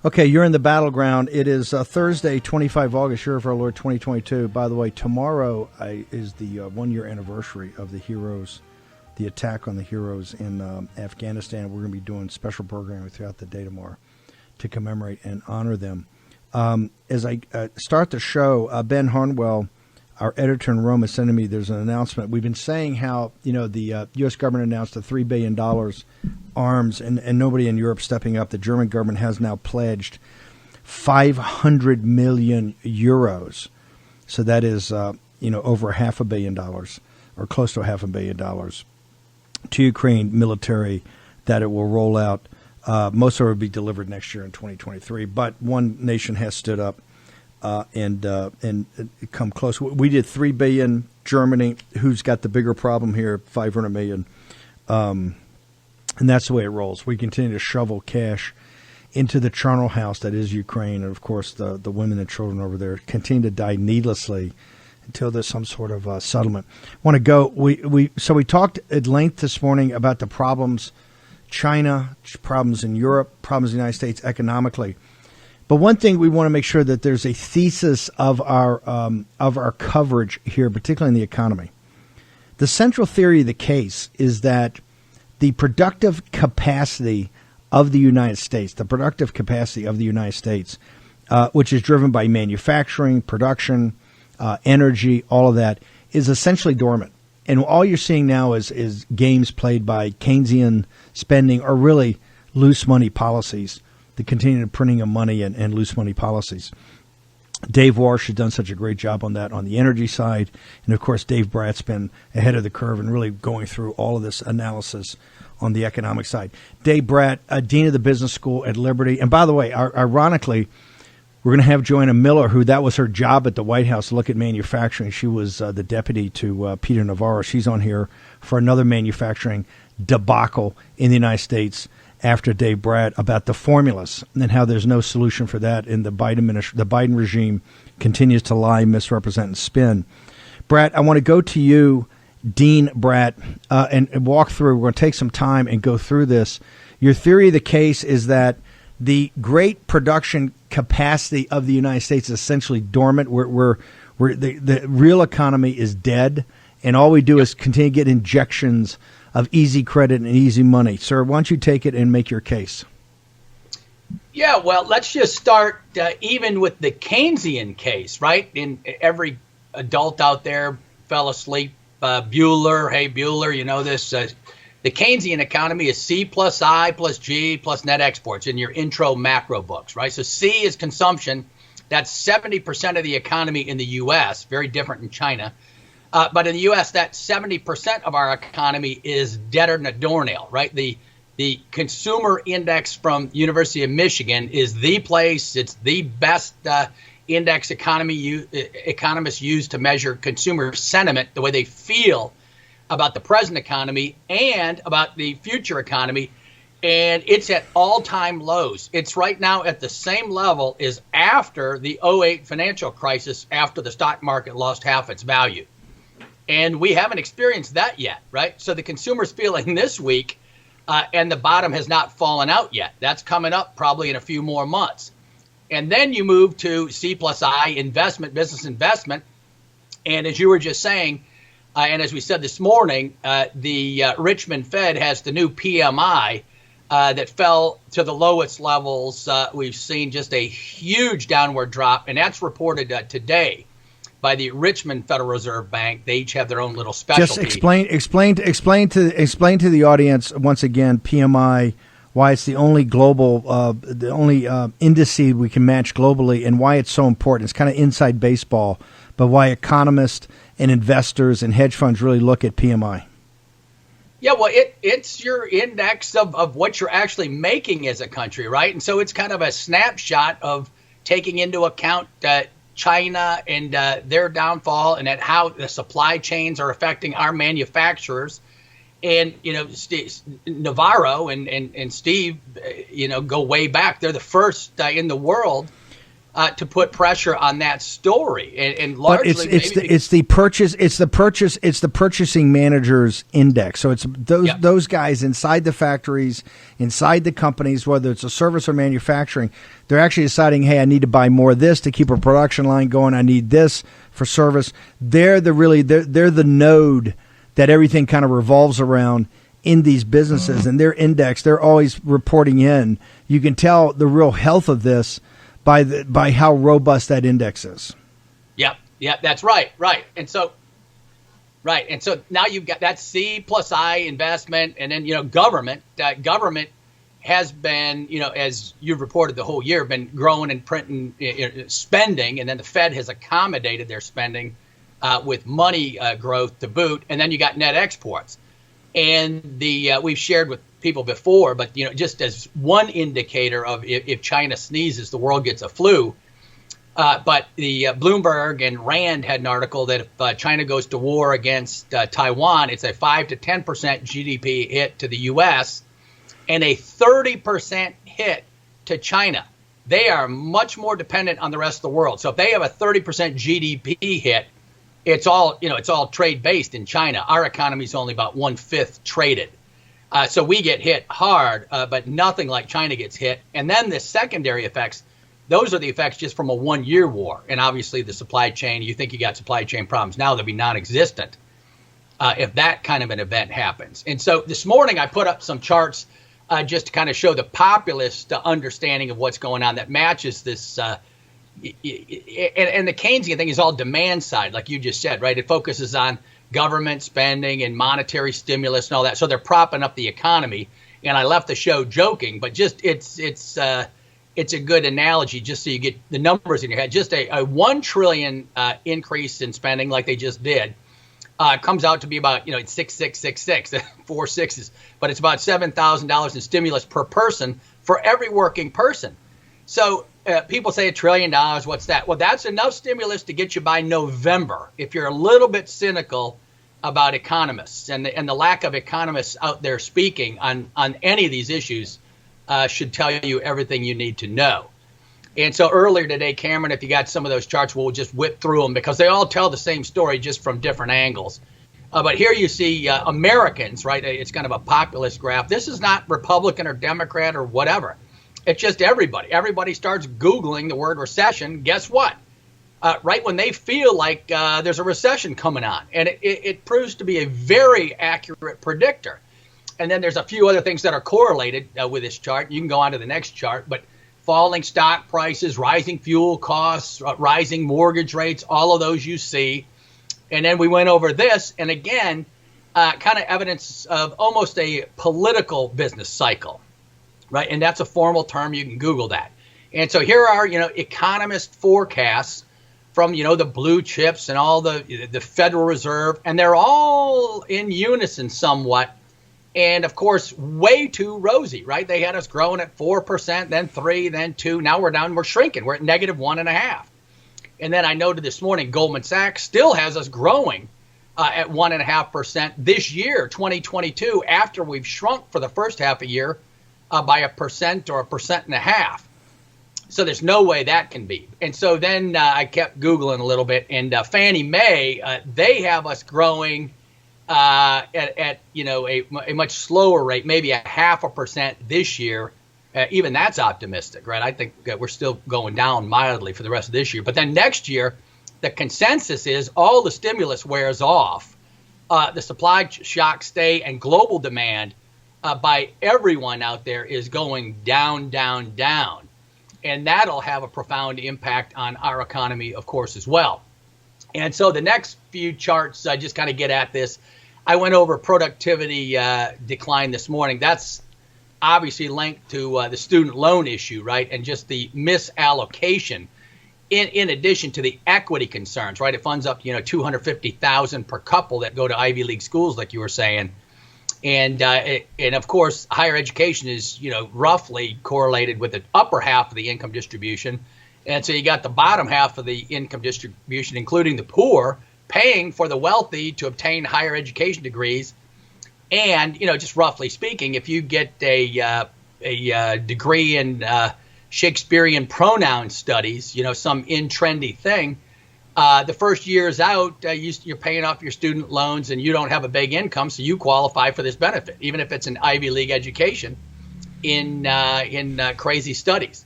Okay, you're in the battleground. It is Thursday, 25 August, year of our Lord 2022. By the way, tomorrow is the 1-year anniversary of the heroes, the attack on the heroes in Afghanistan. We're going to be doing special programming throughout the day tomorrow to commemorate and honor them. As I start the show, Ben Harnwell, our editor in Rome, is sending me, there's an announcement. We've been saying how, the U.S. government announced a $3 billion arms, and nobody in Europe stepping up. The German government has now pledged 500 million euros. So that is, over $500 million, or close to $500 million to Ukraine military that it will roll out. Most of it will be delivered next year in 2023. But one nation has stood up and come close. We did $3 billion. Germany, who's got the bigger problem here, $500 million. And that's the way it rolls. We continue to shovel cash into the charnel house that is Ukraine. And, of course, the women and children over there continue to die needlessly until there's some sort of settlement. I want to go. So we talked at length this morning about the problems, China, problems in Europe, problems in the United States economically. But one thing we want to make sure that there's a thesis of our coverage here, particularly in the economy. The central theory of the case is that the productive capacity of the United States, which is driven by manufacturing, production, energy, all of that, is essentially dormant. And all you're seeing now is games played by Keynesian spending or really loose money policies, the continued printing of money and loose money policies. Dave Walsh has done such a great job on that on the energy side. And, of course, Dave Brat's been ahead of the curve and really going through all of this analysis on the economic side. Dave Brat, Dean of the Business School at Liberty. And, by the way, ironically, we're going to have Joanna Miller, who that was her job at the White House, to look at manufacturing. She was the deputy to Peter Navarro. She's on here for another manufacturing debacle in the United States after Dave Brat about the formulas and how there's no solution for that. And the Biden regime continues to lie, misrepresent, and spin. Brat, I want to go to you, Dean Brat, and walk through. We're going to take some time and go through this. Your theory of the case is that the great production capacity of the United States is essentially dormant. The real economy is dead, and all we do is continue to get injections of easy credit and easy money. Sir, why don't you take it and make your case? Yeah, well, let's just start even with the Keynesian case, right? In every adult out there fell asleep. Bueller, hey, Bueller, you know this. The Keynesian economy is C plus I plus G plus net exports in your intro macro books, right? So C is consumption. That's 70% of the economy in the U.S., very different in China. But in the U.S., that 70% of our economy is deader than a doornail, right? The consumer index from University of Michigan is the place. It's the best index economists use to measure consumer sentiment, the way they feel about the present economy and about the future economy. And it's at all-time lows. It's right now at the same level as after the 2008 financial crisis, after the stock market lost half its value. And we haven't experienced that yet, right? So the consumer's feeling this week, and the bottom has not fallen out yet. That's coming up probably in a few more months. And then you move to C plus I, investment, business investment. And as you were just saying, and as we said this morning, the Richmond Fed has the new PMI that fell to the lowest levels. We've seen just a huge downward drop, and that's reported today by the Richmond Federal Reserve Bank. They each have their own little specialty. Just explain to the audience once again PMI, why it's the only global, the only index we can match globally, and why it's so important. It's kind of inside baseball, but why economists and investors and hedge funds really look at PMI. Yeah, well, it's your index of what you're actually making as a country, right? And so it's kind of a snapshot of taking into account China and their downfall, and at how the supply chains are affecting our manufacturers. And, Navarro and Steve, go way back. They're the first in the world to put pressure on that story, and but largely it's the purchasing managers index. So it's those guys inside the factories, inside the companies, whether it's a service or manufacturing, they're actually deciding, hey, I need to buy more of this to keep a production line going. I need this for service. They're the node that everything kind of revolves around in these businesses, and their index, they're always reporting in. You can tell the real health of this by how robust that index is. Yep, that's right. And so now you've got that C plus I investment, and then government. Government has been, as you've reported the whole year, been growing and printing spending, and then the Fed has accommodated their spending with money growth to boot, and then you got net exports, and we've shared with people before, but just as one indicator of if China sneezes, the world gets a flu. But the Bloomberg and Rand had an article that if China goes to war against Taiwan, it's a 5 to 10% GDP hit to the U.S. and a 30% hit to China. They are much more dependent on the rest of the world. So if they have a 30% GDP hit, it's all trade based in China. Our economy is only about 1/5 traded. So we get hit hard, but nothing like China gets hit. And then the secondary effects, those are the effects just from a 1-year war. And obviously the supply chain, you think you got supply chain problems now, they'll be non-existent if that kind of an event happens. And so this morning I put up some charts just to kind of show the populist understanding of what's going on that matches this. And the Keynesian thing is all demand side, like you just said, right? It focuses on government spending and monetary stimulus and all that. So they're propping up the economy. And I left the show joking, but just it's a good analogy just so you get the numbers in your head. Just a 1 trillion increase in spending like they just did comes out to be about, it's 6666, 4 sixes, but it's about $7,000 in stimulus per person for every working person. So people say $1 trillion, what's that? Well, that's enough stimulus to get you by November. If you're a little bit cynical about economists and the lack of economists out there speaking on any of these issues should tell you everything you need to know. And so earlier today, Cameron, if you got some of those charts, we'll just whip through them because they all tell the same story just from different angles. But here you see Americans, right? It's kind of a populist graph. This is not Republican or Democrat or whatever. It's just everybody. Everybody starts Googling the word recession. Guess what? Right when they feel like there's a recession coming on. And it proves to be a very accurate predictor. And then there's a few other things that are correlated with this chart. You can go on to the next chart. But falling stock prices, rising fuel costs, rising mortgage rates, all of those you see. And then we went over this. And again, kind of evidence of almost a political business cycle. Right. And that's a formal term. You can Google that. And so here are, economist forecasts from, the blue chips and all the Federal Reserve. And they're all in unison somewhat. And of course, way too rosy. Right. They had us growing at 4%, then 3%, then 2%. Now we're shrinking. We're at -1.5%. And then I noted this morning, Goldman Sachs still has us growing at 1.5% this year, 2022, after we've shrunk for the first half a year by 1% or 1.5%. So there's no way that can be. And so then I kept Googling a little bit, and Fannie Mae, they have us growing at a much slower rate, maybe 0.5% this year. Even that's optimistic, right? I think that we're still going down mildly for the rest of this year. But then next year, the consensus is all the stimulus wears off, the supply shocks stay, and global demand by everyone out there is going down, down, down. And that'll have a profound impact on our economy, of course, as well. And so the next few charts just kind of get at this. I went over productivity decline this morning. That's obviously linked to the student loan issue, right? And just the misallocation in addition to the equity concerns, right? It funds up, $250,000 per couple that go to Ivy League schools, like you were saying. And of course, higher education is, roughly correlated with the upper half of the income distribution. And so you got the bottom half of the income distribution, including the poor, paying for the wealthy to obtain higher education degrees. And, just roughly speaking, if you get a degree in Shakespearean pronoun studies, some in trendy thing. The first year's out, you're paying off your student loans and you don't have a big income, so you qualify for this benefit, even if it's an Ivy League education in crazy studies.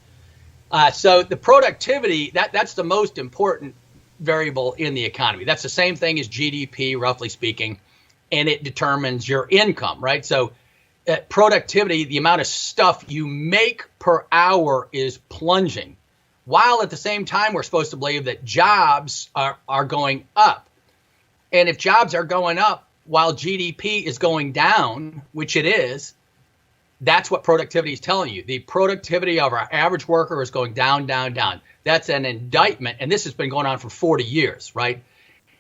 So the productivity, that's the most important variable in the economy. That's the same thing as GDP, roughly speaking, and it determines your income, right? So productivity, the amount of stuff you make per hour is plunging, while at the same time we're supposed to believe that jobs are going up. And if jobs are going up while GDP is going down, which it is, that's what productivity is telling you. The productivity of our average worker is going down, down, down. That's an indictment, and this has been going on for 40 years, right?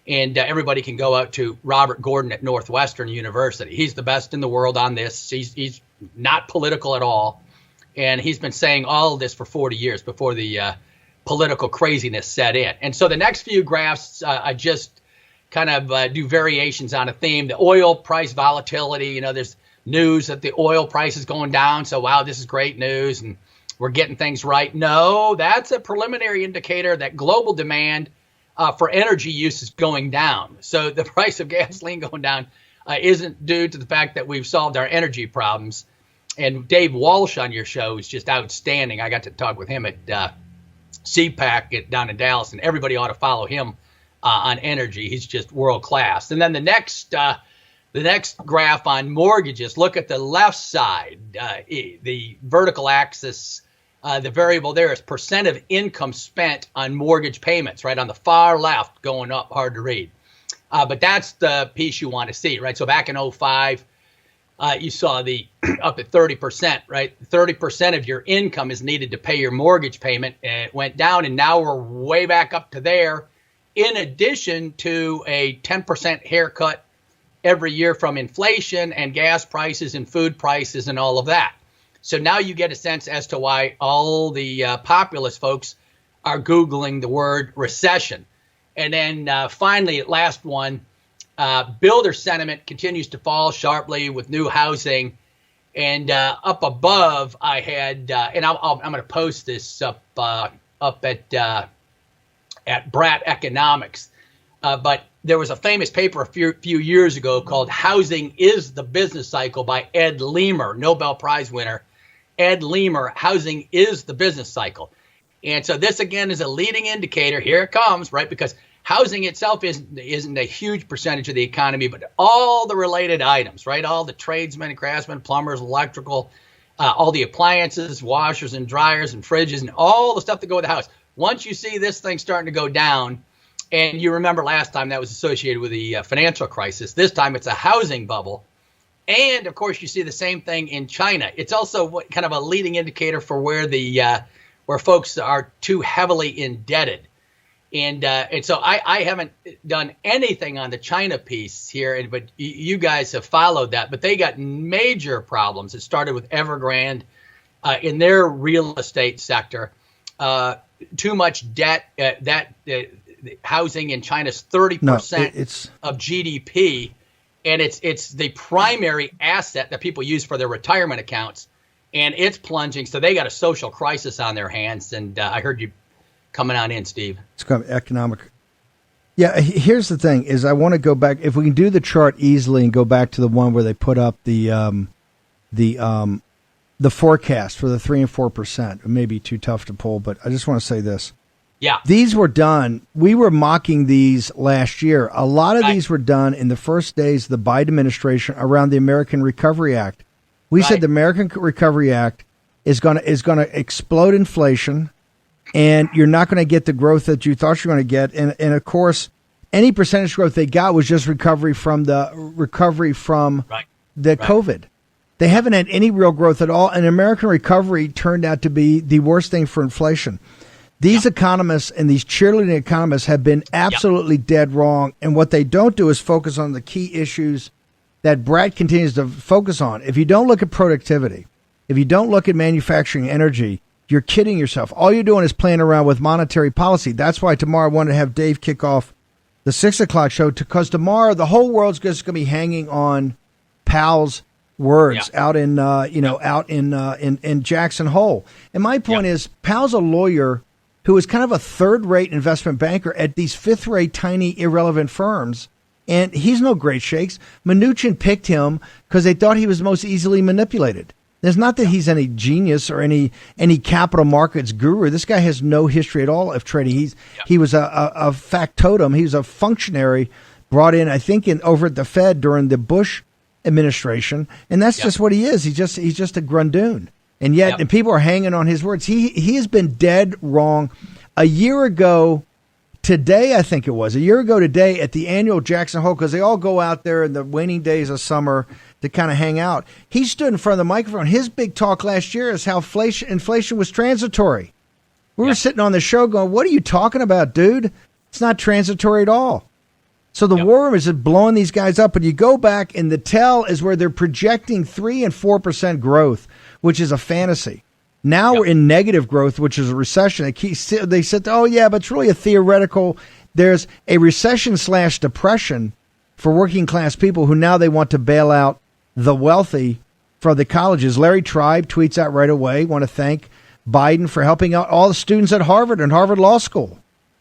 And everybody can go out to Robert Gordon at Northwestern University. He's the best in the world on this. He's not political at all, and he's been saying all of this for 40 years before the political craziness set in. And so the next few graphs, I just kind of do variations on a theme. The oil price volatility, there's news that the oil price is going down. So, wow, this is great news and we're getting things right. No, that's a preliminary indicator that global demand for energy use is going down. So the price of gasoline going down isn't due to the fact that we've solved our energy problems. And Dave Walsh on your show is just outstanding. I got to talk with him at CPAC down in Dallas, and everybody ought to follow him on energy. He's just world class. And then the next graph on mortgages, look at the left side, the vertical axis, the variable there is percent of income spent on mortgage payments, right? On the far left, going up, hard to read. But that's the piece you want to see, right? So back in 2005, you saw the up at 30%, right? 30% of your income is needed to pay your mortgage payment. And it went down, and now we're way back up to there, in addition to a 10% haircut every year from inflation and gas prices and food prices and all of that. So now you get a sense as to why all the populist folks are Googling the word recession. And then finally, last one, builder sentiment continues to fall sharply with new housing. And up above, I had, and I'm going to post this up at Brat Economics. But there was a famous paper a few years ago called "Housing is the Business Cycle" by Ed Leamer, Nobel Prize winner. Ed Leamer, "Housing is the Business Cycle." And so this, again, is a leading indicator. Here it comes, right? Because housing itself isn't a huge percentage of the economy, but all the related items, right? All the tradesmen, craftsmen, plumbers, electrical, all the appliances, washers and dryers and fridges, and all the stuff that go with the house. Once you see this thing starting to go down, and you remember last time that was associated with the financial crisis, this time it's a housing bubble. And, of course, you see the same thing in China. It's also kind of a leading indicator for where folks are too heavily indebted. And so I haven't done anything on the China piece here, but you guys have followed that. But they got major problems. It started with Evergrande in their real estate sector. Too much debt. Housing in China's 30% of GDP, and it's the primary asset that people use for their retirement accounts, and it's plunging. So they got a social crisis on their hands. And I heard you coming on in, Steve. It's kind of economic. Yeah, here's the thing: is I want to go back. If we can do the chart easily and go back to the one where they put up the forecast for the 3 and 4%, it may be too tough to pull, but I just want to say this. Yeah. These were done. We were mocking these last year. A lot of these were done in the first days of the Biden administration around the American Recovery Act. We said the American Recovery Act is going to explode inflation, and you're not going to get the growth that you thought you were going to get. And of course, any percentage growth they got was just recovery from the COVID. They haven't had any real growth at all. And American recovery turned out to be the worst thing for inflation. These economists and these cheerleading economists have been absolutely dead wrong. And what they don't do is focus on the key issues that Brat continues to focus on. If you don't look at productivity, if you don't look at manufacturing energy, you're kidding yourself. All you're doing is playing around with monetary policy. That's why tomorrow I wanted to have Dave kick off the 6 o'clock show, because tomorrow the whole world's just going to be hanging on Powell's words out in in Jackson Hole. And my point is, Pal's a lawyer who is kind of a third-rate investment banker at these fifth-rate, tiny, irrelevant firms. And he's no great shakes. Mnuchin picked him because they thought he was most easily manipulated. It's not that he's any genius or any capital markets guru. This guy has no history at all of trading. He was a factotum. He was a functionary brought in, I think, over at the Fed during the Bush administration, and that's just what he is. He's just a grundoon. And yet, and people are hanging on his words. He has been dead wrong. A year ago today, I think it was, a year ago today at the annual Jackson Hole, because they all go out there in the waning days of summer to kind of hang out. He stood in front of the microphone. His big talk last year is how inflation was transitory. We were sitting on the show going, what are you talking about, dude? It's not transitory at all. So the war room is just blowing these guys up. But you go back, and the tell is where they're projecting 3% and 4% growth, which is a fantasy. Now we're in negative growth, which is a recession. They said, oh, yeah, but it's really a theoretical. There's a recession/depression for working class people who now they want to bail out the wealthy for the colleges. Larry Tribe tweets out right away, want to thank Biden for helping out all the students at Harvard and Harvard Law School.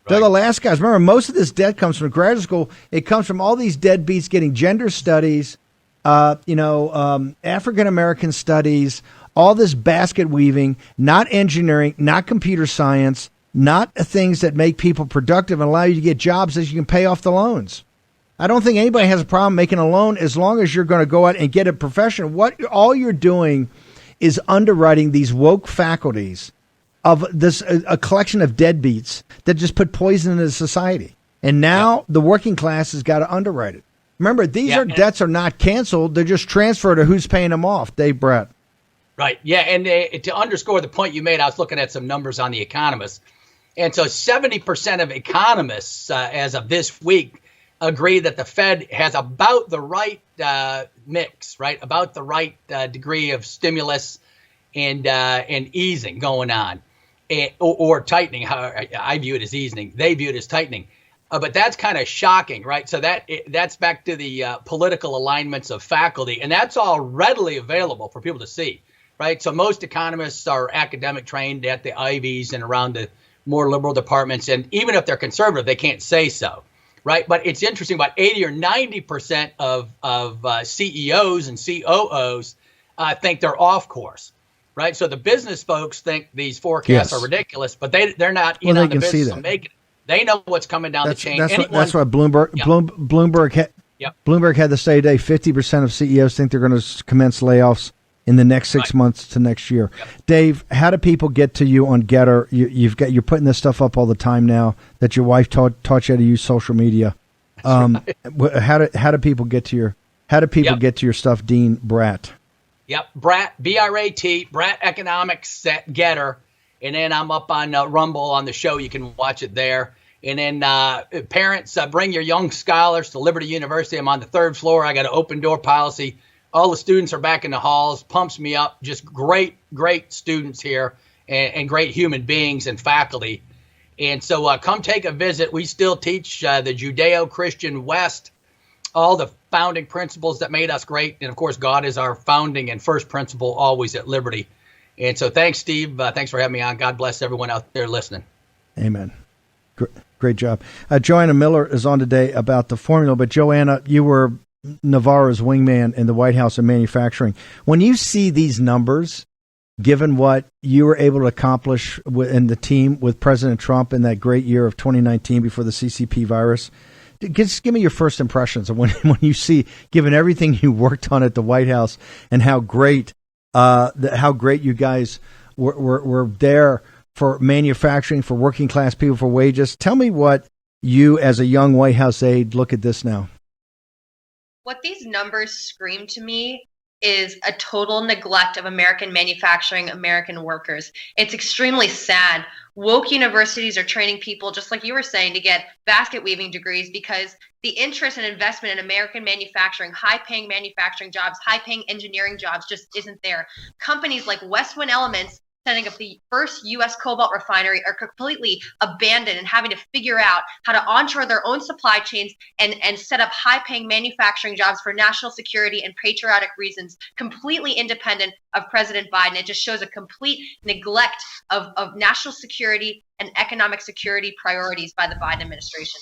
They're the last guys. Remember, most of this debt comes from graduate school. It comes from all these deadbeats getting gender studies, African-American studies, all this basket weaving, not engineering, not computer science, not things that make people productive and allow you to get jobs that you can pay off the loans. I don't think anybody has a problem making a loan as long as you're going to go out and get a profession. All you're doing is underwriting these woke faculties of this a collection of deadbeats that just put poison into society. And now the working class has got to underwrite it. Remember, these debts are not canceled. They're just transferred to who's paying them off. Dave Brat. Right. Yeah. And to underscore the point you made, I was looking at some numbers on The Economist. And so 70% of economists as of this week agree that the Fed has about the right mix, right? About the right degree of stimulus and easing going on. Or tightening. How I view it as easing. They view it as tightening. But that's kind of shocking, right? So that's back to the political alignments of faculty. And that's all readily available for people to see, right? So most economists are academic trained at the Ivies and around the more liberal departments. And even if they're conservative, they can't say so, right? But it's interesting, about 80 or 90% of CEOs and COOs think they're off course. Right, so the business folks think these forecasts are ridiculous, but they're not in on the business of making it. They know what's coming down the chain. That's why Bloomberg had to say today 50% of CEOs think they're going to commence layoffs in the next 6 months to next year. Yep. Dave, how do people get to you on Getter? You're putting this stuff up all the time now that your wife taught you how to use social media. How do people get to your stuff, Dean Brat? Yep, Brat, B-R-A-T, Brat Economics at Getter. And then I'm up on Rumble on the show. You can watch it there. And then parents, bring your young scholars to Liberty University. I'm on the 3rd floor. I got an open door policy. All the students are back in the halls. Pumps me up. Just great students here and great human beings and faculty. And so come take a visit. We still teach the Judeo-Christian West, all the founding principles that made us great. And, of course, God is our founding and first principle always at Liberty. And so thanks, Steve. Thanks for having me on. God bless everyone out there listening. Amen. Great job. Joanna Miller is on today about the formula. But, Joanna, you were Navarro's wingman in the White House in manufacturing. When you see these numbers, given what you were able to accomplish in the team with President Trump in that great year of 2019 before the CCP virus, just give me your first impressions of when you see, given everything you worked on at the White House and how great you guys were there for manufacturing, for working class people, for wages. Tell me what you, as a young White House aide, look at this now. What these numbers scream to me is a total neglect of American manufacturing, American workers. It's extremely sad. Woke universities are training people, just like you were saying, to get basket weaving degrees because the interest and investment in American manufacturing, high-paying manufacturing jobs, high-paying engineering jobs just isn't there. Companies like Westwind Elements setting up the first U.S. cobalt refinery are completely abandoned and having to figure out how to onshore their own supply chains and set up high-paying manufacturing jobs for national security and patriotic reasons, completely independent of President Biden. It just shows a complete neglect of national security and economic security priorities by the Biden administration.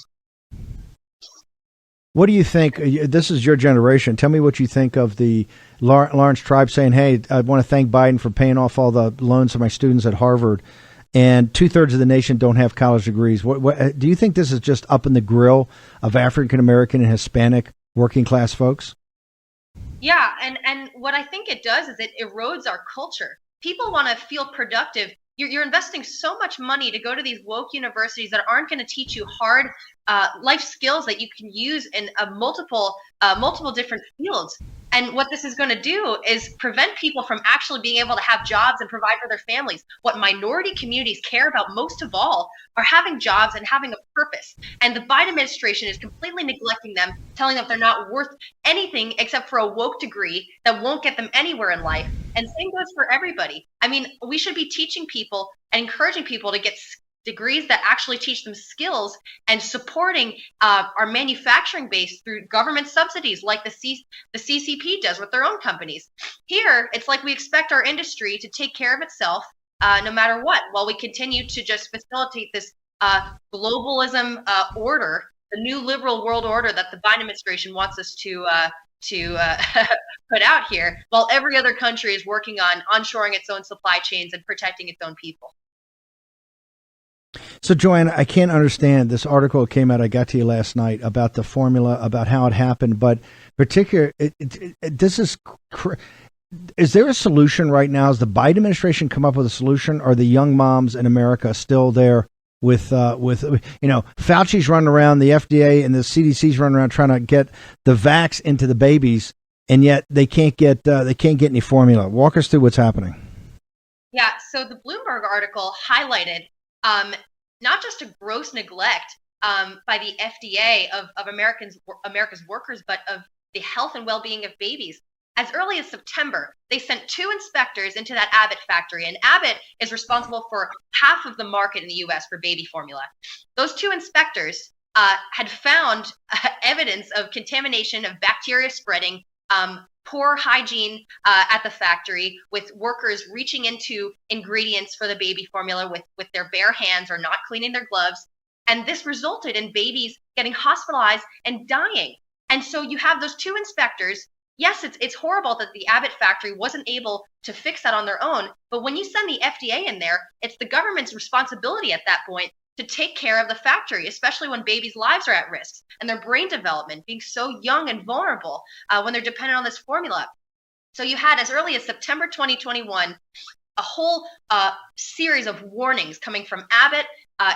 What do you think? This is your generation. Tell me what you think of the Lawrence Tribe saying, hey, I want to thank Biden for paying off all the loans of my students at Harvard, and 2/3 of the nation don't have college degrees. What do you think this is just up in the grill of African American and Hispanic working class folks? Yeah, and what I think it does is it erodes our culture. People want to feel productive. You're investing so much money to go to these woke universities that aren't going to teach you hard life skills that you can use in multiple different fields. And what this is going to do is prevent people from actually being able to have jobs and provide for their families. What minority communities care about most of all are having jobs and having a purpose. And the Biden administration is completely neglecting them, telling them they're not worth anything except for a woke degree that won't get them anywhere in life. And same goes for everybody. I mean, we should be teaching people and encouraging people to get degrees that actually teach them skills and supporting our manufacturing base through government subsidies like the CCP does with their own companies. Here, it's like we expect our industry to take care of itself no matter what, while we continue to just facilitate this globalism order, the new liberal world order that the Biden administration wants us to put out here, while every other country is working on onshoring its own supply chains and protecting its own people. So, Joanna, I can't understand this article that came out. I got to you last night about the formula, about how it happened, but is there a solution right now? Has the Biden administration come up with a solution? Are the young moms in America still there with Fauci's running around, the FDA and the CDC's running around trying to get the vax into the babies, and yet they can't get any formula? Walk us through what's happening. Yeah, so the Bloomberg article highlighted not just a gross neglect by the FDA of America's workers, but of the health and well-being of babies. As early as September, they sent 2 inspectors into that Abbott factory, and Abbott is responsible for half of the market in the U.S. for baby formula. Those 2 inspectors had found evidence of contamination, of bacteria spreading, poor hygiene at the factory, with workers reaching into ingredients for the baby formula with their bare hands or not cleaning their gloves. And this resulted in babies getting hospitalized and dying. And so you have those 2 inspectors. Yes, it's horrible that the Abbott factory wasn't able to fix that on their own. But when you send the FDA in there, it's the government's responsibility at that point to take care of the factory, especially when babies' lives are at risk and their brain development being so young and vulnerable when they're dependent on this formula. So you had, as early as September 2021, a whole series of warnings coming from Abbott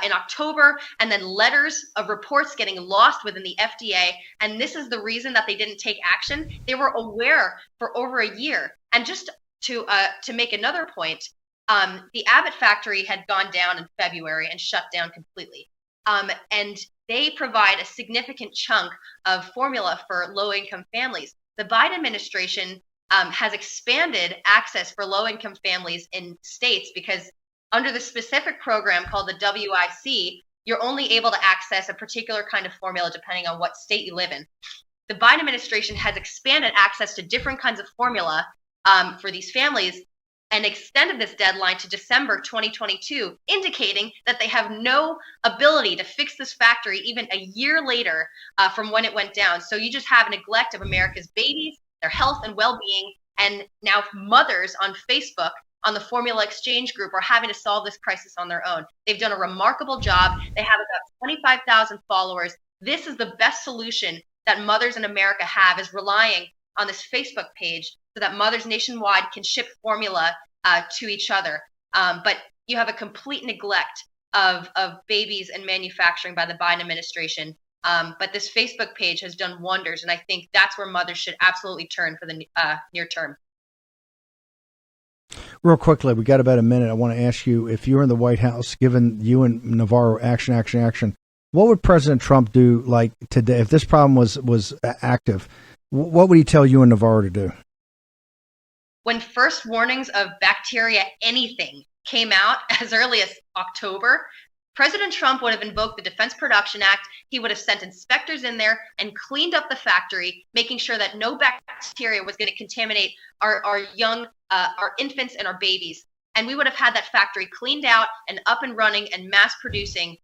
in October, and then letters of reports getting lost within the FDA. And this is the reason that they didn't take action. They were aware for over a year. And just to make another point, the Abbott factory had gone down in February and shut down completely. And they provide a significant chunk of formula for low-income families. The Biden administration has expanded access for low-income families in states because under the specific program called the WIC, you're only able to access a particular kind of formula depending on what state you live in. The Biden administration has expanded access to different kinds of formula for these families and extended this deadline to December 2022, indicating that they have no ability to fix this factory even a year later from when it went down. So you just have neglect of America's babies, their health and well-being, and now mothers on Facebook on the Formula Exchange group are having to solve this crisis on their own. They've done a remarkable job. They have about 25,000 followers. This is the best solution that mothers in America have, is relying on this Facebook page so that mothers nationwide can ship formula to each other. But you have a complete neglect of babies and manufacturing by the Biden administration. But this Facebook page has done wonders, and I think that's where mothers should absolutely turn for the near term. Real quickly, we got about a minute. I want to ask you, if you were in the White House, given you and Navarro action, what would President Trump do like today if this problem was active? What would he tell you and Navarro to do? When first warnings of bacteria anything came out as early as October, President Trump would have invoked the Defense Production Act. He would have sent inspectors in there and cleaned up the factory, making sure that no bacteria was going to contaminate our young, our infants and our babies. And we would have had that factory cleaned out and up and running and mass producing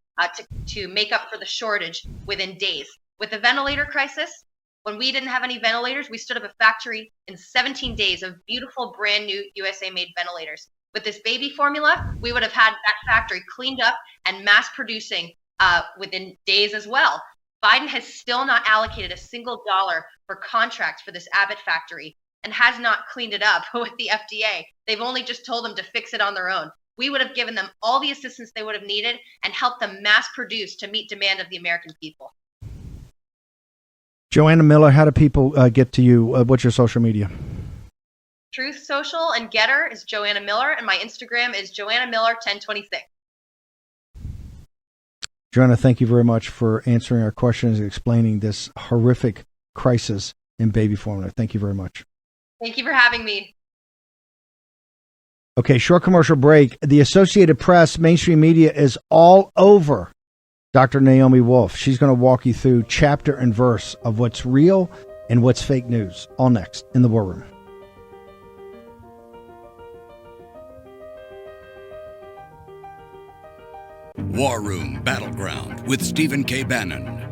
to make up for the shortage within days. With the ventilator crisis, when we didn't have any ventilators, we stood up a factory in 17 days of beautiful, brand new USA-made ventilators. With this baby formula, we would have had that factory cleaned up and mass producing within days as well. Biden has still not allocated a single dollar for contracts for this Abbott factory and has not cleaned it up with the FDA. They've only just told them to fix it on their own. We would have given them all the assistance they would have needed and helped them mass produce to meet demand of the American people. Joanna Miller, how do people get to you? What's your social media? Truth Social and Getter is Joanna Miller, and my Instagram is Joanna Miller 1026. Joanna, thank you very much for answering our questions and explaining this horrific crisis in baby formula. Thank you very much. Thank you for having me. Okay, short commercial break. The Associated Press, mainstream media is all over Dr. Naomi Wolf. She's going to walk you through chapter and verse of what's real and what's fake news. All next in the War Room. War Room Battleground with Stephen K. Bannon.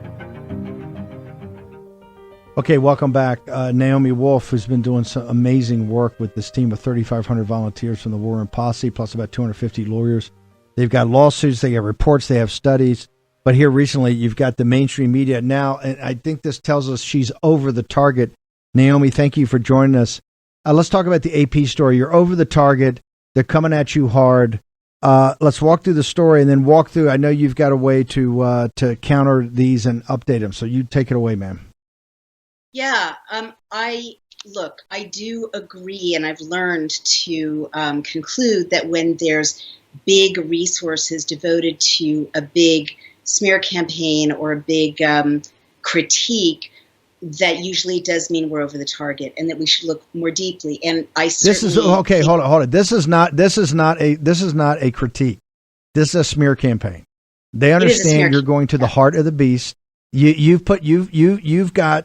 Okay, welcome back. Naomi Wolf has been doing some amazing work with this team of 3,500 volunteers from the War Room Posse, plus about 250 lawyers. They've got lawsuits, they got reports, they have studies. But here recently, you've got the mainstream media now, and I think this tells us she's over the target. Naomi, thank you for joining us. Let's talk about the AP story. You're over the target. They're coming at you hard. Let's walk through the story and then walk through. I know you've got a way to counter these and update them. So you take it away, ma'am. Yeah, I do agree, and I've learned to conclude that when there's big resources devoted to a big smear campaign or a big critique, that usually does mean we're over the target, and that we should look more deeply. And I certainly hold on. This is not a critique. This is a smear campaign. They understand you're going to the heart of the beast. You've got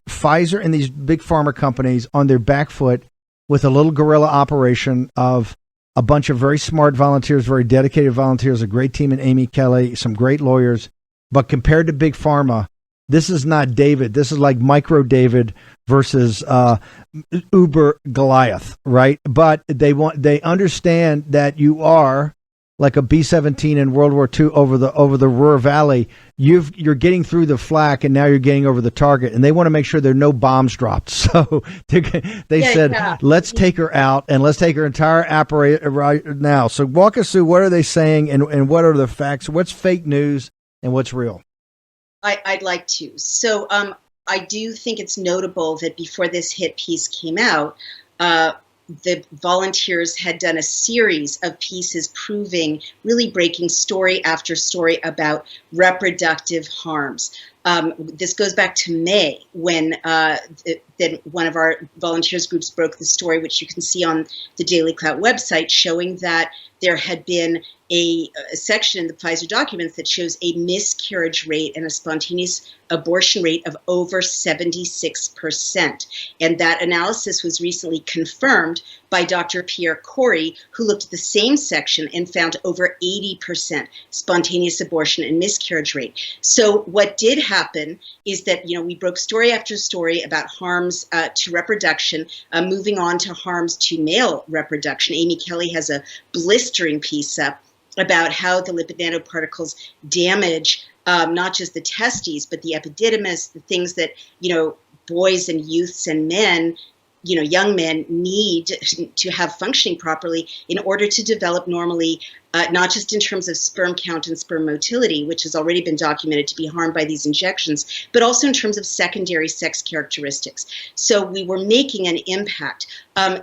Pfizer and these big pharma companies on their back foot with a little guerrilla operation of a bunch of very smart volunteers, very dedicated volunteers, a great team in Amy Kelly, some great lawyers. But compared to big pharma, this is not David. This is like micro David versus Uber Goliath, right? But they understand that you are like a B-17 in World War II over the Ruhr Valley. You're getting through the flak, and now you're getting over the target, and they want to make sure there are no bombs dropped. So they said, let's take her out, and let's take her entire apparatus right now. So walk us through, what are they saying, and what are the facts? What's fake news and what's real? I'd like to. So I do think it's notable that before this hit piece came out, the volunteers had done a series of pieces proving, really breaking story after story about reproductive harms. This goes back to May when one of our volunteers groups broke the story, which you can see on the Daily Clout website, showing that there had been a section in the Pfizer documents that shows a miscarriage rate and a spontaneous abortion rate of over 76%. And that analysis was recently confirmed by Dr. Pierre Corey, who looked at the same section and found over 80% spontaneous abortion and miscarriage rate. So what did happen is that, we broke story after story about harms to reproduction, moving on to harms to male reproduction. Amy Kelly has a blistering piece up about how the lipid nanoparticles damage not just the testes, but the epididymis, the things that, boys and youths and men, young men need to have functioning properly in order to develop normally, not just in terms of sperm count and sperm motility, which has already been documented to be harmed by these injections, but also in terms of secondary sex characteristics. So we were making an impact.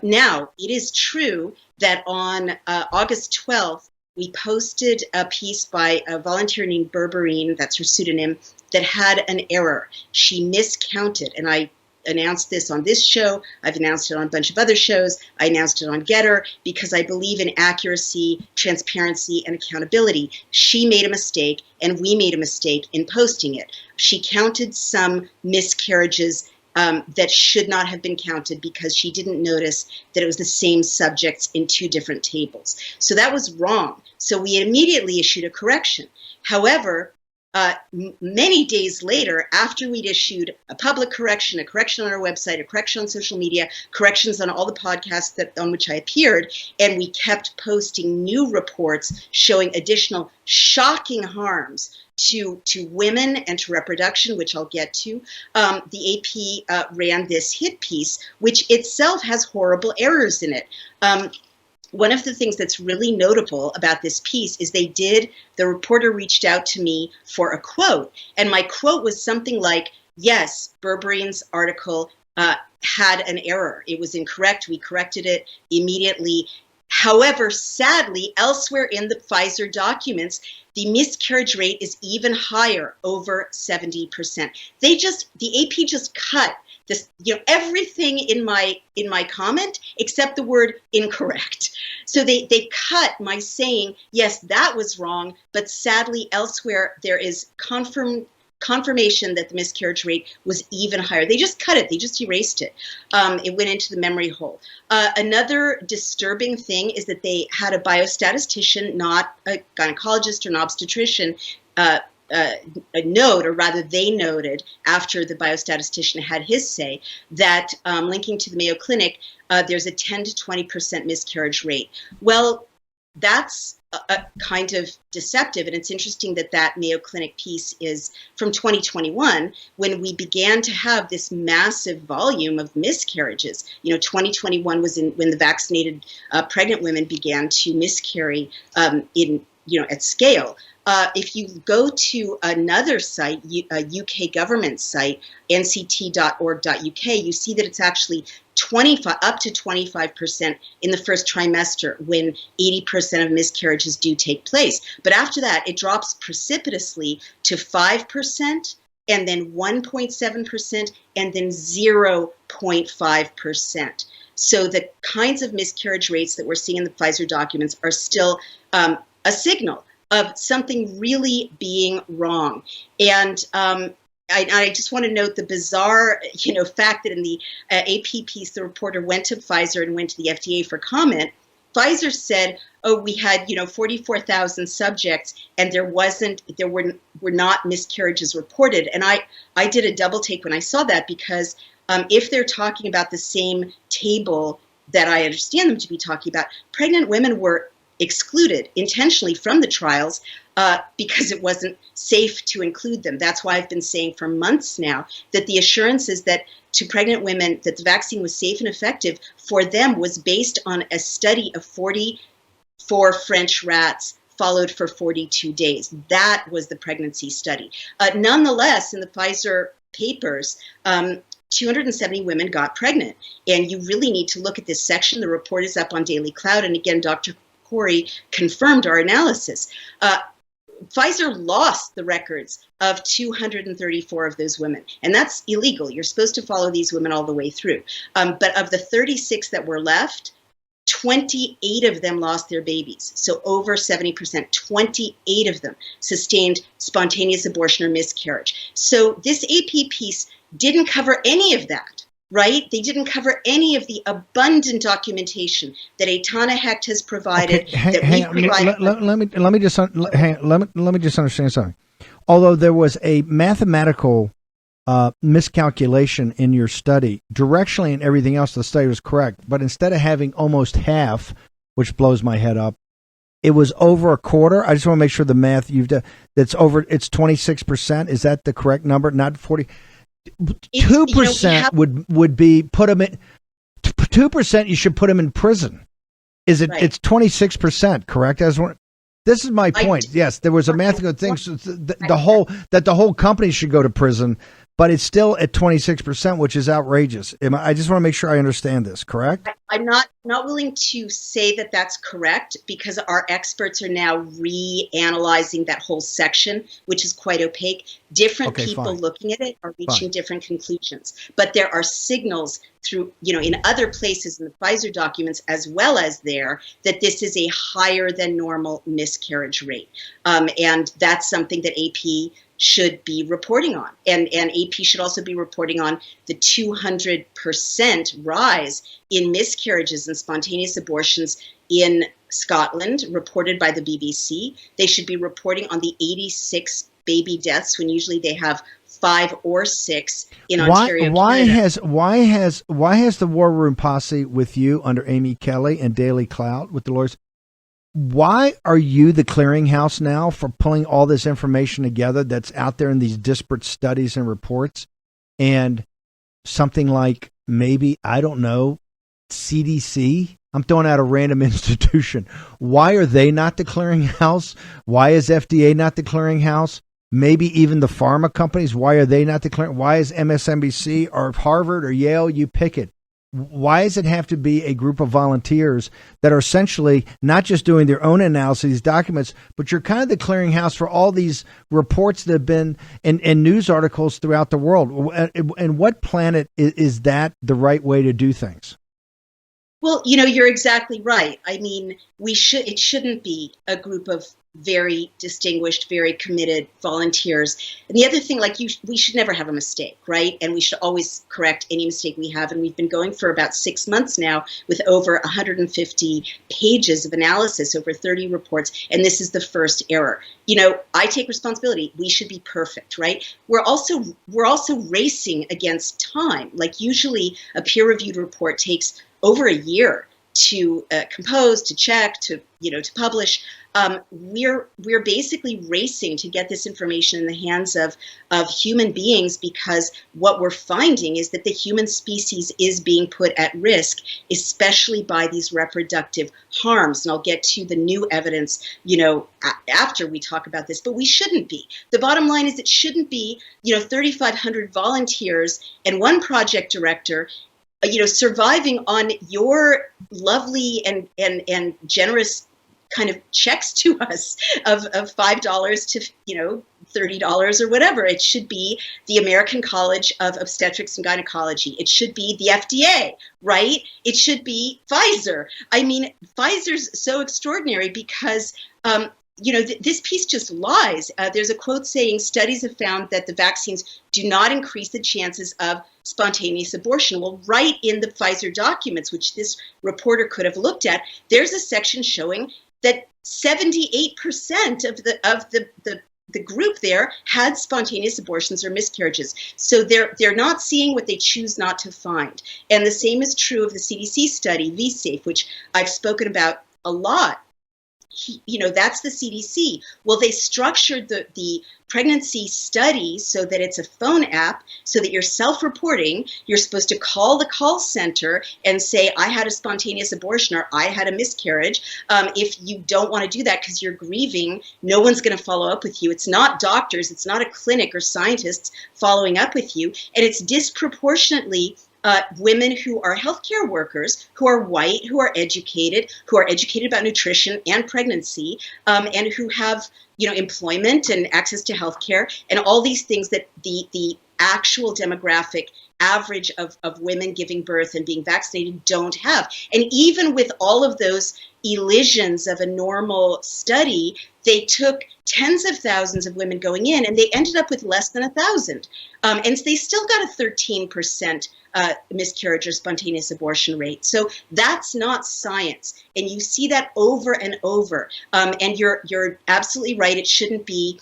Now, it is true that on August 12th, we posted a piece by a volunteer named Berberine, that's her pseudonym, that had an error. She miscounted, and I announced this on this show. I've announced it on a bunch of other shows. I announced it on Getter because I believe in accuracy, transparency, and accountability. She made a mistake, and we made a mistake in posting it. She counted some miscarriages that should not have been counted because she didn't notice that it was the same subjects in two different tables. So that was wrong. So we immediately issued a correction. However, many days later, after we'd issued a public correction, a correction on our website, a correction on social media, corrections on all the podcasts on which I appeared, and we kept posting new reports showing additional shocking harms to women and to reproduction, which I'll get to, the AP ran this hit piece, which itself has horrible errors in it. One of the things that's really notable about this piece is the reporter reached out to me for a quote, and my quote was something like, yes, Berberion's article had an error. It was incorrect. We corrected it immediately. However, sadly, elsewhere in the Pfizer documents, the miscarriage rate is even higher, over 70%. The AP just cut this, everything in my comment except the word incorrect. So they cut my saying, yes, that was wrong, but sadly elsewhere there is confirmation that the miscarriage rate was even higher. They just cut it. They just erased it. It went into the memory hole. Another disturbing thing is that they had a biostatistician, not a gynecologist or an obstetrician, note, or rather they noted after the biostatistician had his say, that linking to the Mayo Clinic, there's a 10 to 20% miscarriage rate. Well, that's a kind of deceptive, and it's interesting that Mayo Clinic piece is from 2021, when we began to have this massive volume of miscarriages. 2021 was when the vaccinated pregnant women began to miscarry at scale. If you go to another site, a UK government site, nct.org.uk, you see that it's actually up to 25% in the first trimester when 80% of miscarriages do take place. But after that, it drops precipitously to 5%, and then 1.7%, and then 0.5%. So the kinds of miscarriage rates that we're seeing in the Pfizer documents are still a signal of something really being wrong. And I just want to note the bizarre, fact that in the AP piece, the reporter went to Pfizer and went to the FDA for comment. Pfizer said, "Oh, we had 44,000 subjects, and there were not miscarriages reported." And I did a double take when I saw that, because if they're talking about the same table that I understand them to be talking about, pregnant women were excluded intentionally from the trials because it wasn't safe to include them. That's why I've been saying for months now that the assurances that to pregnant women that the vaccine was safe and effective for them was based on a study of 44 French rats followed for 42 days. That was the pregnancy study. Nonetheless, in the Pfizer papers, 270 women got pregnant. And you really need to look at this section. The report is up on Daily Cloud. And again, Dr. Corey confirmed our analysis. Pfizer lost the records of 234 of those women, and that's illegal. You're supposed to follow these women all the way through. But of the 36 that were left, 28 of them lost their babies. So over 70%, 28 of them sustained spontaneous abortion or miscarriage. So this AP piece didn't cover any of that. Right? They didn't cover any of the abundant documentation that Aitana Hecht has provided. Okay, let me just understand something. Although there was a mathematical miscalculation in your study, directionally and everything else, the study was correct. But instead of having almost half, which blows my head up, it was over a quarter. I just want to make sure the math you've done, it's 26%. Is that the correct number? Not 40. 2% would be put them in. 2% you should put them in prison. Is it? Right. It's 26%, correct? This is my point. Yes, there was a mathematical thing. So the whole company should go to prison. but it's still at 26%, which is outrageous. I just want to make sure I understand this, correct? I'm not willing to say that that's correct, because our experts are now reanalyzing that whole section, which is quite opaque. Different people looking at it are reaching different conclusions. But there are signals through, in other places in the Pfizer documents, as well as there, that this is a higher than normal miscarriage rate. And that's something that AP should be reporting on. And AP should also be reporting on the 200% rise in miscarriages and spontaneous abortions in Scotland, reported by the BBC. They should be reporting on the 86 baby deaths, when usually they have 5 or 6 in Ontario. Why has the War Room Posse with you under Amy Kelly and Daily Cloud with the lawyers? Why are you the clearinghouse now for pulling all this information together that's out there in these disparate studies and reports? And something like maybe, I don't know, CDC? I'm throwing out a random institution. Why are they not the clearinghouse? Why is FDA not the clearinghouse? Maybe even the pharma companies. Why are they not the clearinghouse? Why is MSNBC or Harvard or Yale? You pick it. Why does it have to be a group of volunteers that are essentially not just doing their own analysis, documents, but you're kind of the clearinghouse for all these reports that have been in news articles throughout the world? And what planet is that the right way to do things? Well, you're exactly right. I mean, it shouldn't be a group of very distinguished, very committed volunteers. And the other thing, we should never have a mistake, right? And we should always correct any mistake we have. And we've been going for about 6 months now with over 150 pages of analysis, over 30 reports. And this is the first error. I take responsibility. We should be perfect, right? We're also racing against time. Usually a peer-reviewed report takes over a year to compose, to check, to publish. We're basically racing to get this information in the hands of human beings, because what we're finding is that the human species is being put at risk, especially by these reproductive harms. And I'll get to the new evidence, after we talk about this, but we shouldn't be. The bottom line is it shouldn't be, 3,500 volunteers and one project director surviving on your lovely and generous kind of checks to us of $5 to $30 or whatever. It should be the American College of Obstetrics and Gynecology. It should be the FDA, right? It should be Pfizer. I mean, Pfizer's so extraordinary because this piece just lies. There's a quote saying studies have found that the vaccines do not increase the chances of spontaneous abortion. Well, right in the Pfizer documents, which this reporter could have looked at, there's a section showing that 78% of the group there had spontaneous abortions or miscarriages. So they're not seeing what they choose not to find. And the same is true of the CDC study, VSafe, which I've spoken about a lot. That's the CDC. Well, they structured the pregnancy study so that it's a phone app, so that you're self-reporting. You're supposed to call the call center and say, I had a spontaneous abortion or I had a miscarriage. If you don't want to do that because you're grieving, no one's going to follow up with you. It's not doctors. It's not a clinic or scientists following up with you. And it's disproportionately women who are healthcare workers, who are white, who are educated about nutrition and pregnancy, and who have employment and access to healthcare, and all these things that the actual demographic average of women giving birth and being vaccinated don't have. And even with all of those elisions of a normal study, they took tens of thousands of women going in, and they ended up with less than 1,000. And they still got a 13% miscarriage or spontaneous abortion rate. So that's not science. And you see that over and over. And you're absolutely right. It shouldn't be,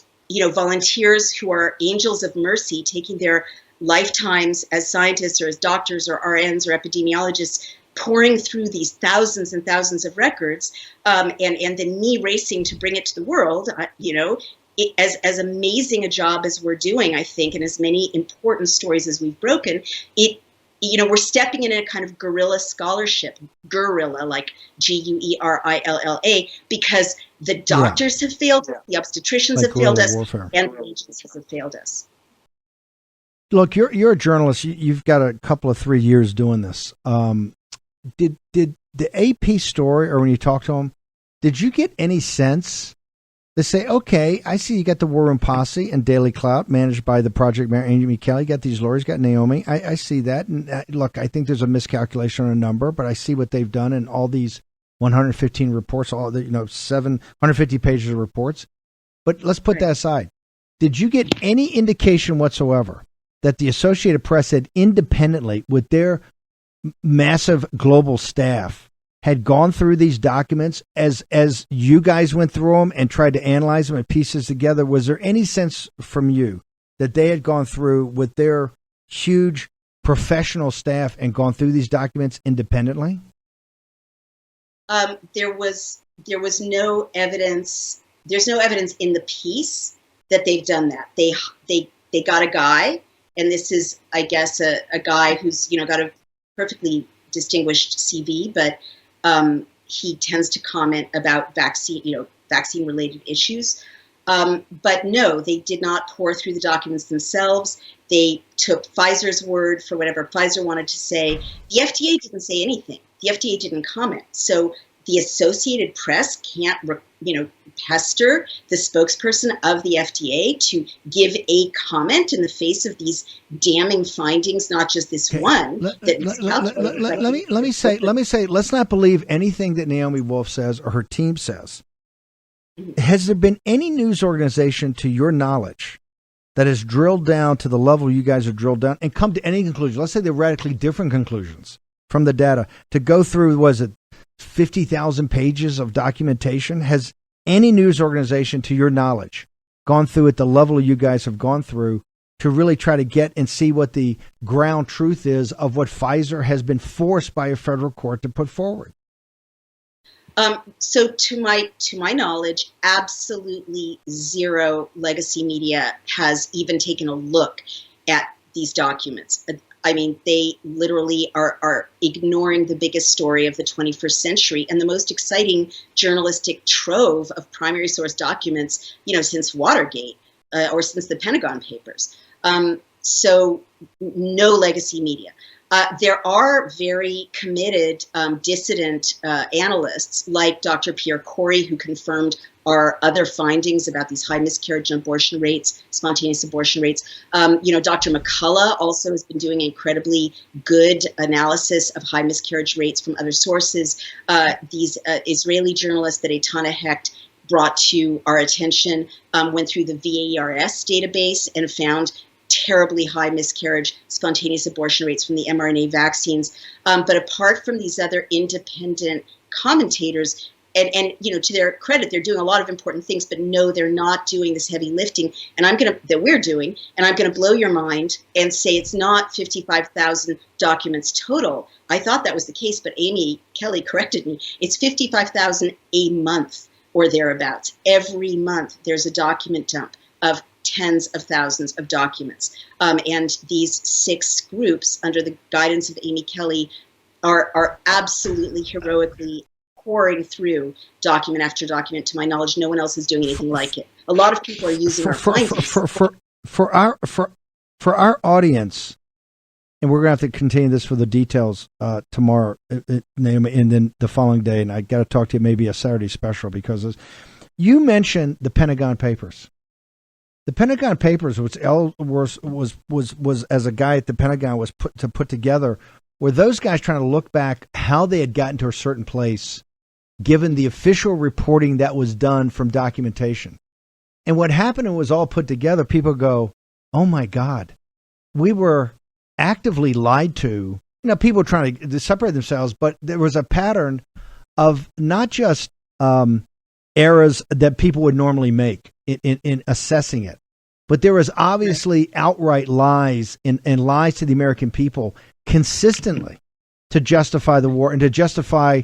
volunteers who are angels of mercy taking their lifetimes as scientists or as doctors or RNs or epidemiologists, pouring through these thousands and thousands of records, and then me racing to bring it to the world. As amazing a job as we're doing, I think, and as many important stories as we've broken, we're stepping in a kind of guerrilla scholarship, guerrilla, like Guerilla, because the doctors have failed us, the obstetricians have failed us, warfare, and the agencies have failed us. Look, you're a journalist. You've got a couple of 3 years doing this. Did the AP story, or when you talk to them, did you get any sense? They say, okay, I see you got the War Room Posse and Daily Clout managed by the project manager, Amy Kelly. You got these lawyers, got Naomi. I see that. And look, I think there's a miscalculation on a number, but I see what they've done in all these 115 reports, all the 750 pages of reports. But let's put that aside. Did you get any indication whatsoever that the Associated Press had independently, with their massive global staff, had gone through these documents as you guys went through them and tried to analyze them and pieces together? Was there any sense from you that they had gone through with their huge professional staff and gone through these documents independently? There was no evidence. There's no evidence in the piece that they've done that. They got a guy, and this is, I guess, a guy who's got a perfectly distinguished CV, but he tends to comment about vaccine related issues. But no, they did not pour through the documents themselves. They took Pfizer's word for whatever Pfizer wanted to say. The FDA didn't say anything. The FDA didn't comment. So the Associated Press can't, pester the spokesperson of the FDA to give a comment in the face of these damning findings, not just this one. Let me say, let's not believe anything that Naomi Wolf says or her team says. Has there been any news organization, to your knowledge, that has drilled down to the level you guys have drilled down and come to any conclusion? Let's say they're radically different conclusions from the data, to go through, was it 50,000 pages of documentation? Has any news organization, to your knowledge, gone through at the level you guys have gone through to really try to get and see what the ground truth is of what Pfizer has been forced by a federal court to put forward? So to my knowledge, absolutely zero legacy media has even taken a look at these documents. I mean, they literally are ignoring the biggest story of the 21st century and the most exciting journalistic trove of primary source documents, since Watergate or since the Pentagon Papers. So no legacy media. There are very committed dissident analysts like Dr. Pierre Corey, who confirmed our other findings about these high miscarriage and abortion rates, spontaneous abortion rates. Dr. McCullough also has been doing incredibly good analysis of high miscarriage rates from other sources. These Israeli journalists that Eitana Hecht brought to our attention went through the VAERS database and found terribly high miscarriage, spontaneous abortion rates from the mRNA vaccines. But apart from these other independent commentators, and to their credit, they're doing a lot of important things, but no, they're not doing this heavy lifting. And that we're doing, and I'm going to blow your mind and say it's not 55,000 documents total. I thought that was the case, but Amy Kelly corrected me. It's 55,000 a month or thereabouts. Every month there's a document dump of tens of thousands of documents. And these 6 groups under the guidance of Amy Kelly are absolutely heroically pouring through document after document. To my knowledge, no one else is doing anything like it. A lot of people are using our findings. For our audience, and we're going to have to continue this for the details tomorrow, Naomi, and then the following day. And I got to talk to you maybe a Saturday special, because you mentioned the Pentagon Papers. The Pentagon Papers, which was as a guy at the Pentagon was put together, were those guys trying to look back how they had gotten to a certain place, given the official reporting that was done from documentation. And what happened, it was all put together. People go, oh my God, we were actively lied to. People trying to separate themselves, but there was a pattern of not just errors that people would normally make in assessing it, but there was obviously outright lies and lies to the American people consistently to justify the war and to justify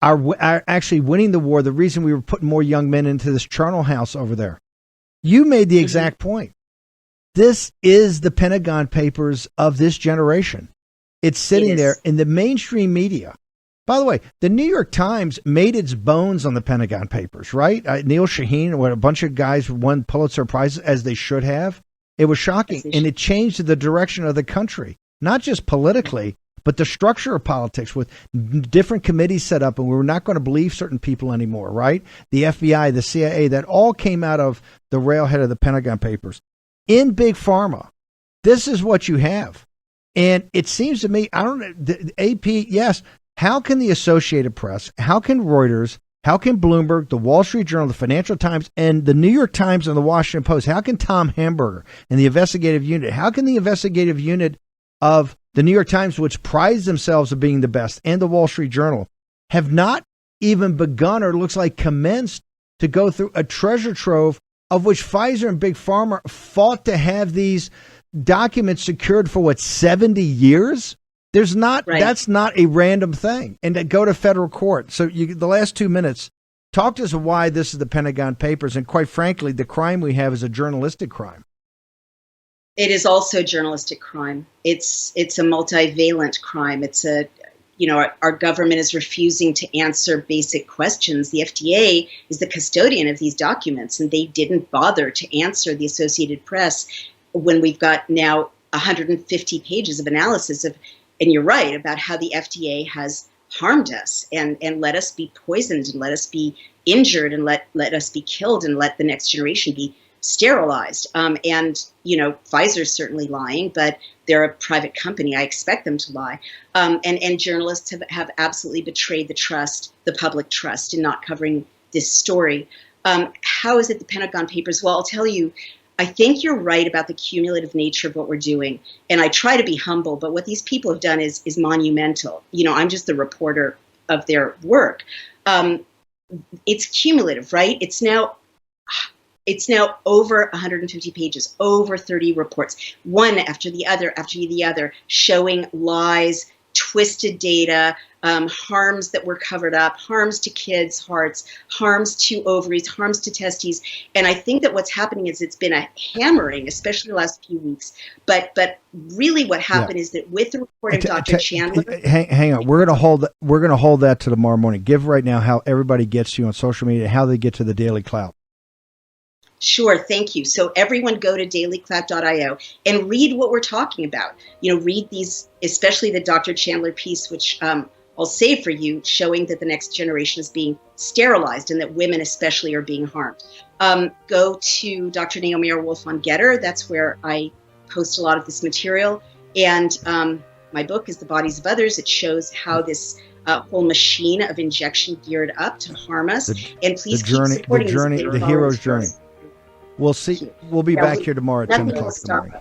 our actually winning the war. The reason we were putting more young men into this charnel house over there. You made the exact point. This is the Pentagon Papers of this generation. It's sitting there in the mainstream media. By the way, the New York Times made its bones on the Pentagon Papers, right? Neil Shaheen, a bunch of guys won Pulitzer Prizes, as they should have. It was shocking, and it changed the direction of the country, not just politically, but the structure of politics with different committees set up, and we were not going to believe certain people anymore, right? The FBI, the CIA, that all came out of the railhead of the Pentagon Papers. In Big Pharma, this is what you have. And it seems to me, I don't know, the AP, yes, how can the Associated Press, how can Reuters, how can Bloomberg, the Wall Street Journal, the Financial Times, and the New York Times and the Washington Post, how can Tom Hamburger and the investigative unit, how can the investigative unit of the New York Times, which prides themselves of being the best, and the Wall Street Journal, have not even begun or looks like commenced to go through a treasure trove of which Pfizer and Big Pharma fought to have these documents secured for 70 years? There's not, right. That's not a random thing. And to go to federal court. So the last 2 minutes, talk to us why this is the Pentagon Papers. And quite frankly, the crime we have is a journalistic crime. It is also a journalistic crime. It's a multivalent crime. It's our government is refusing to answer basic questions. The FDA is the custodian of these documents, and they didn't bother to answer the Associated Press when we've got now 150 pages of analysis of, and you're right, about how the FDA has harmed us and let us be poisoned and let us be injured and let us be killed and let the next generation be sterilized. Pfizer's certainly lying, but they're a private company. I expect them to lie. And journalists have absolutely betrayed the public trust in not covering this story. How is it the Pentagon Papers? Well, I'll tell you, I think you're right about the cumulative nature of what we're doing. And I try to be humble, but what these people have done is monumental. I'm just the reporter of their work. It's cumulative, right? It's now over 150 pages, over 30 reports, one after the other, showing lies, twisted data, harms that were covered up, harms to kids' hearts, harms to ovaries, harms to testes. And I think that what's happening is it's been a hammering, especially the last few weeks. But really what happened is that with the report of Dr. Chandler. Hang on. We're going to hold that to tomorrow morning. Give right now how everybody gets to you on social media, how they get to the Daily Clout. Sure, thank you. So everyone go to dailyclout.io and read what we're talking about. Read these, especially the Dr. Chandler piece, which I'll save for you, showing that the next generation is being sterilized and that women especially are being harmed. Go to Dr. Naomi R. Wolf on Getter. That's where I post a lot of this material. And my book is The Bodies of Others. It shows how this whole machine of injection geared up to harm us. And please keep supporting the hero's journey. We'll see. We'll be back here tomorrow at 10 o'clock in the morning.